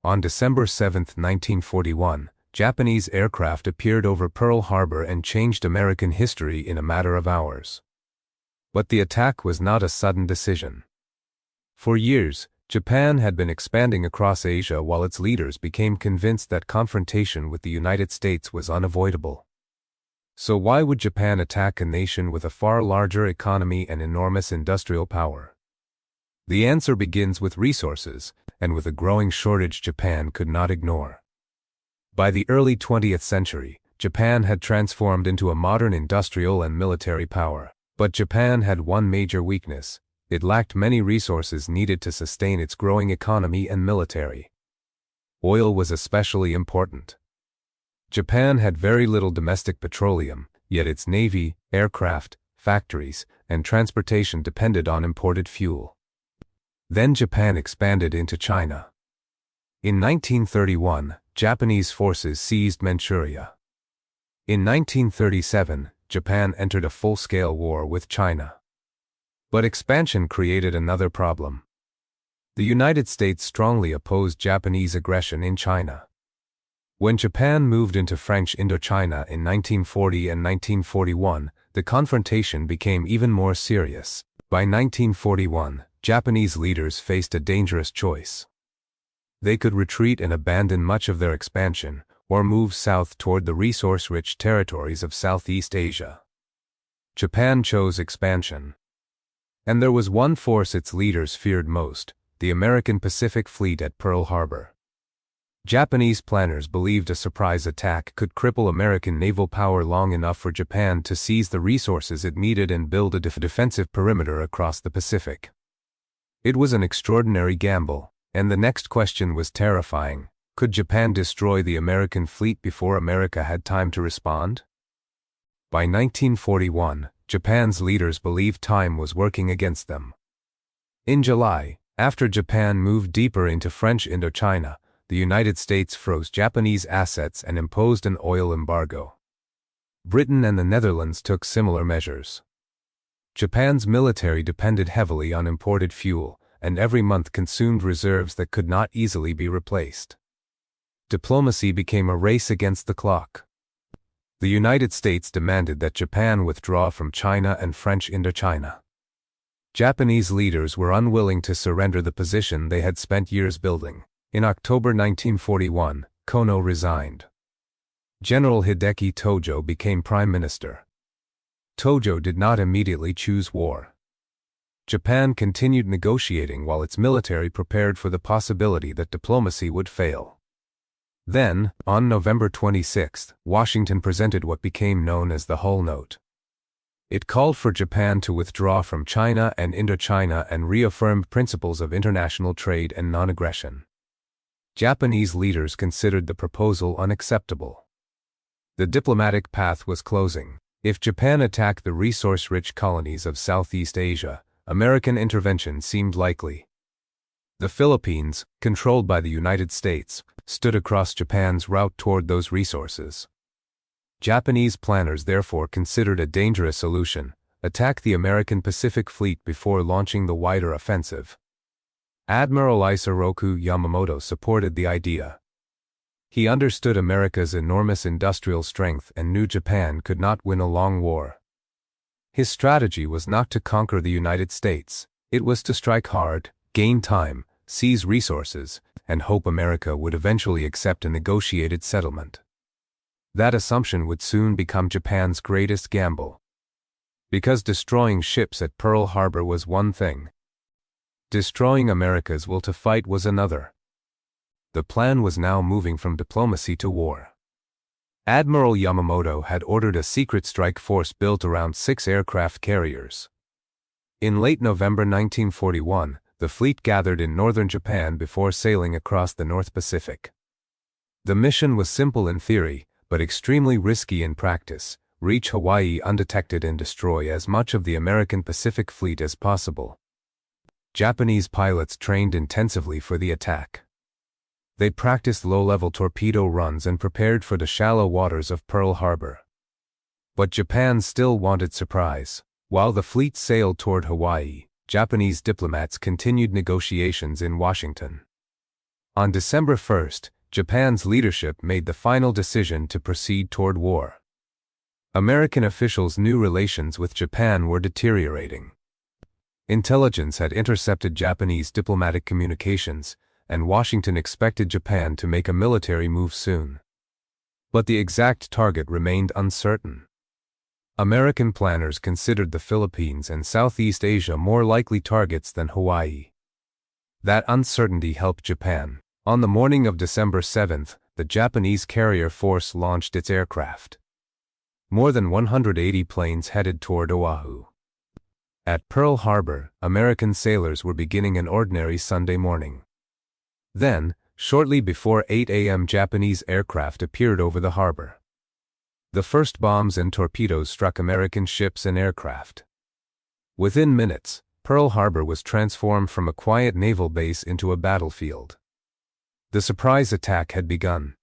On December 7, 1941, Japanese aircraft appeared over Pearl Harbor and changed American history in a matter of hours. But the attack was not a sudden decision. For years, Japan had been expanding across Asia while its leaders became convinced that confrontation with the United States was unavoidable. So why would Japan attack a nation with a far larger economy and enormous industrial power? The answer begins with resources, and with a growing shortage Japan could not ignore. By the early 20th century, Japan had transformed into a modern industrial and military power. But Japan had one major weakness: it lacked many resources needed to sustain its growing economy and military. Oil was especially important. Japan had very little domestic petroleum, yet its navy, aircraft, factories, and transportation depended on imported fuel. Then Japan expanded into China. In 1931, Japanese forces seized Manchuria. In 1937, Japan entered a full-scale war with China. But expansion created another problem. The United States strongly opposed Japanese aggression in China. When Japan moved into French Indochina in 1940 and 1941, the confrontation became even more serious. By 1941, Japanese leaders faced a dangerous choice. They could retreat and abandon much of their expansion, or move south toward the resource-rich territories of Southeast Asia. Japan chose expansion. And there was one force its leaders feared most: the American Pacific Fleet at Pearl Harbor. Japanese planners believed a surprise attack could cripple American naval power long enough for Japan to seize the resources it needed and build a defensive perimeter across the Pacific. It was an extraordinary gamble, and the next question was terrifying. Could Japan destroy the American fleet before America had time to respond? By 1941, Japan's leaders believed time was working against them. In July, after Japan moved deeper into French Indochina, the United States froze Japanese assets and imposed an oil embargo. Britain and the Netherlands took similar measures. Japan's military depended heavily on imported fuel, and every month consumed reserves that could not easily be replaced. Diplomacy became a race against the clock. The United States demanded that Japan withdraw from China and French Indochina. Japanese leaders were unwilling to surrender the position they had spent years building. In October 1941, Kono resigned. General Hideki Tojo became prime minister. Tojo did not immediately choose war. Japan continued negotiating while its military prepared for the possibility that diplomacy would fail. Then, on November 26, Washington presented what became known as the Hull Note. It called for Japan to withdraw from China and Indochina and reaffirmed principles of international trade and non-aggression. Japanese leaders considered the proposal unacceptable. The diplomatic path was closing. If Japan attacked the resource-rich colonies of Southeast Asia, American intervention seemed likely. The Philippines, controlled by the United States, stood across Japan's route toward those resources. Japanese planners therefore considered a dangerous solution: attack the American Pacific Fleet before launching the wider offensive. Admiral Isoroku Yamamoto supported the idea. He understood America's enormous industrial strength and knew Japan could not win a long war. His strategy was not to conquer the United States. It was to strike hard, gain time, seize resources, and hope America would eventually accept a negotiated settlement. That assumption would soon become Japan's greatest gamble. Because destroying ships at Pearl Harbor was one thing, destroying America's will to fight was another. The plan was now moving from diplomacy to war. Admiral Yamamoto had ordered a secret strike force built around 6 aircraft carriers. In late November 1941, the fleet gathered in northern Japan before sailing across the North Pacific. The mission was simple in theory, but extremely risky in practice: reach Hawaii undetected and destroy as much of the American Pacific Fleet as possible. Japanese pilots trained intensively for the attack. They practiced low-level torpedo runs and prepared for the shallow waters of Pearl Harbor. But Japan still wanted surprise. While the fleet sailed toward Hawaii, Japanese diplomats continued negotiations in Washington. On December 1st, Japan's leadership made the final decision to proceed toward war. American officials knew relations with Japan were deteriorating. Intelligence had intercepted Japanese diplomatic communications, and Washington expected Japan to make a military move soon. But the exact target remained uncertain. American planners considered the Philippines and Southeast Asia more likely targets than Hawaii. That uncertainty helped Japan. On the morning of December 7th, the Japanese carrier force launched its aircraft. More than 180 planes headed toward Oahu. At Pearl Harbor, American sailors were beginning an ordinary Sunday morning. Then, shortly before 8 a.m., Japanese aircraft appeared over the harbor. The first bombs and torpedoes struck American ships and aircraft. Within minutes, Pearl Harbor was transformed from a quiet naval base into a battlefield. The surprise attack had begun.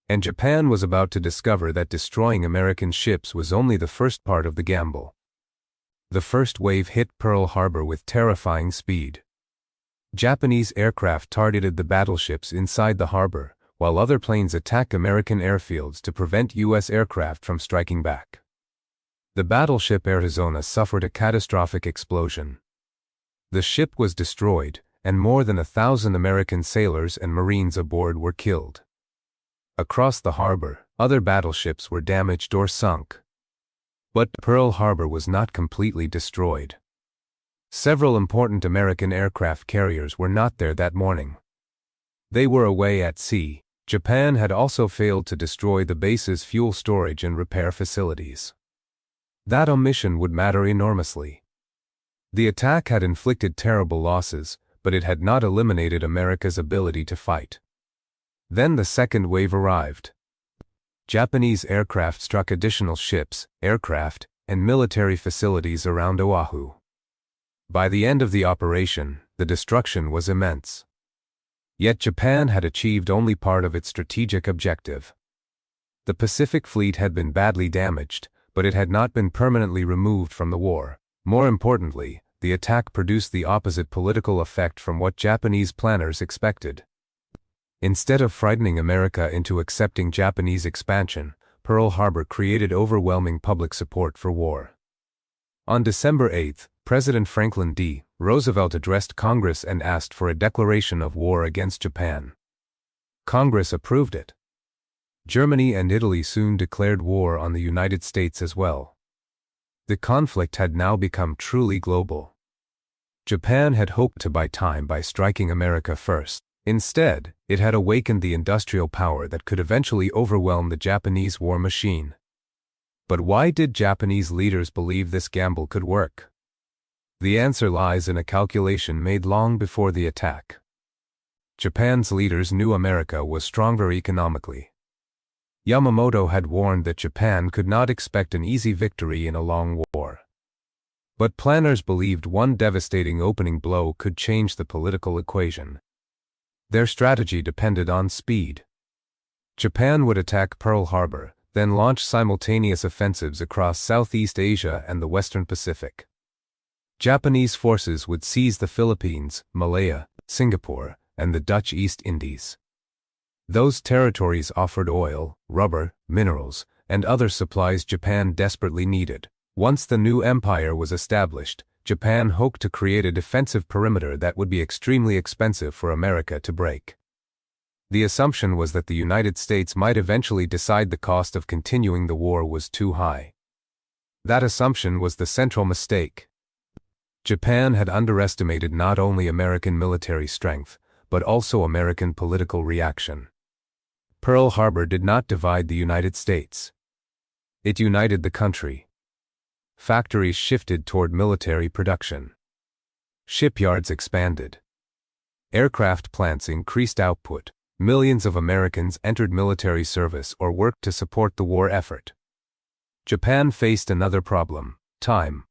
And Japan was about to discover that destroying American ships was only the first part of the gamble. The first wave hit Pearl Harbor with terrifying speed. Japanese aircraft targeted the battleships inside the harbor, while other planes attacked American airfields to prevent U.S. aircraft from striking back. The battleship Arizona suffered a catastrophic explosion. The ship was destroyed, and more than 1,000 American sailors and Marines aboard were killed. Across the harbor, other battleships were damaged or sunk. But Pearl Harbor was not completely destroyed. Several important American aircraft carriers were not there that morning. They were away at sea. Japan had also failed to destroy the base's fuel storage and repair facilities. That omission would matter enormously. The attack had inflicted terrible losses, but it had not eliminated America's ability to fight. Then the second wave arrived. Japanese aircraft struck additional ships, aircraft, and military facilities around Oahu. By the end of the operation, the destruction was immense. Yet Japan had achieved only part of its strategic objective. The Pacific Fleet had been badly damaged, but it had not been permanently removed from the war. More importantly, the attack produced the opposite political effect from what Japanese planners expected. Instead of frightening America into accepting Japanese expansion, Pearl Harbor created overwhelming public support for war. On December 8, President Franklin D. Roosevelt addressed Congress and asked for a declaration of war against Japan. Congress approved it. Germany and Italy soon declared war on the United States as well. The conflict had now become truly global. Japan had hoped to buy time by striking America first. Instead, it had awakened the industrial power that could eventually overwhelm the Japanese war machine. But why did Japanese leaders believe this gamble could work? The answer lies in a calculation made long before the attack. Japan's leaders knew America was stronger economically. Yamamoto had warned that Japan could not expect an easy victory in a long war. But planners believed one devastating opening blow could change the political equation. Their strategy depended on speed. Japan would attack Pearl Harbor, then launch simultaneous offensives across Southeast Asia and the Western Pacific. Japanese forces would seize the Philippines, Malaya, Singapore, and the Dutch East Indies. Those territories offered oil, rubber, minerals, and other supplies Japan desperately needed. Once the new empire was established, Japan hoped to create a defensive perimeter that would be extremely expensive for America to break. The assumption was that the United States might eventually decide the cost of continuing the war was too high. That assumption was the central mistake. Japan had underestimated not only American military strength, but also American political reaction. Pearl Harbor did not divide the United States. It united the country. Factories shifted toward military production. Shipyards expanded. Aircraft plants increased output. Millions of Americans entered military service or worked to support the war effort. Japan faced another problem: time.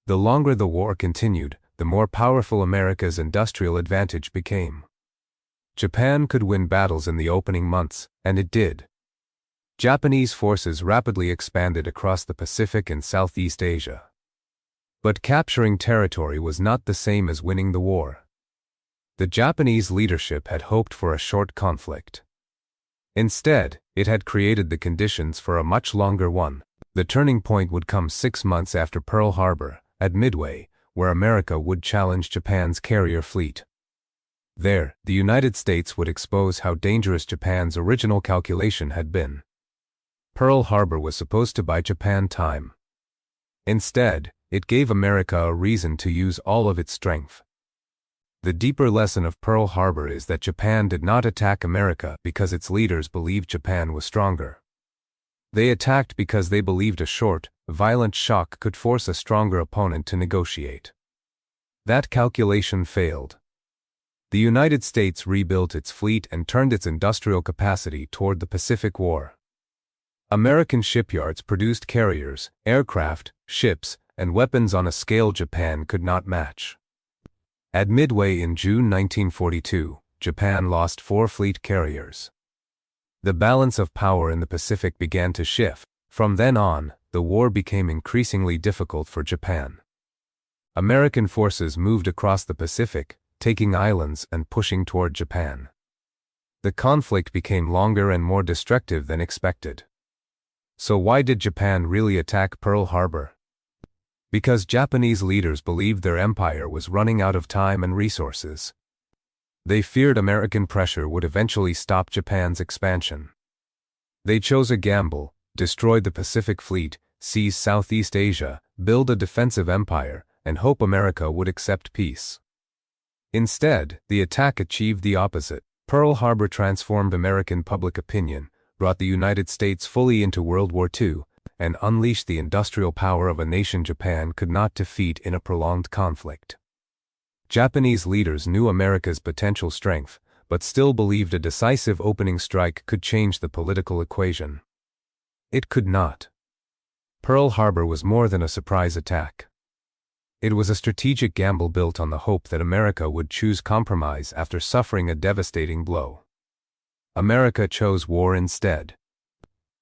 The longer the war continued, the more powerful America's industrial advantage became. Japan could win battles in the opening months, and it did. Japanese forces rapidly expanded across the Pacific and Southeast Asia. But capturing territory was not the same as winning the war. The Japanese leadership had hoped for a short conflict. Instead, it had created the conditions for a much longer one. The turning point would come 6 months after Pearl Harbor, at Midway, where America would challenge Japan's carrier fleet. There, the United States would expose how dangerous Japan's original calculation had been. Pearl Harbor was supposed to buy Japan time. Instead, it gave America a reason to use all of its strength. The deeper lesson of Pearl Harbor is that Japan did not attack America because its leaders believed Japan was stronger. They attacked because they believed a short, violent shock could force a stronger opponent to negotiate. That calculation failed. The United States rebuilt its fleet and turned its industrial capacity toward the Pacific War. American shipyards produced carriers, aircraft, ships, and weapons on a scale Japan could not match. At Midway in June 1942, Japan lost 4 fleet carriers. The balance of power in the Pacific began to shift. From then on, the war became increasingly difficult for Japan. American forces moved across the Pacific, taking islands and pushing toward Japan. The conflict became longer and more destructive than expected. So why did Japan really attack Pearl Harbor? Because Japanese leaders believed their empire was running out of time and resources. They feared American pressure would eventually stop Japan's expansion. They chose a gamble, destroy the Pacific Fleet, seize Southeast Asia, build a defensive empire, and hope America would accept peace. Instead, the attack achieved the opposite. Pearl Harbor transformed American public opinion, brought the United States fully into World War II, and unleashed the industrial power of a nation Japan could not defeat in a prolonged conflict. Japanese leaders knew America's potential strength, but still believed a decisive opening strike could change the political equation. It could not. Pearl Harbor was more than a surprise attack. It was a strategic gamble built on the hope that America would choose compromise after suffering a devastating blow. America chose war instead.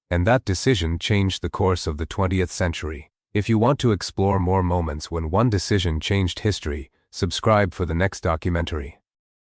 And that decision changed the course of the 20th century. If you want to explore more moments when one decision changed history, subscribe for the next documentary.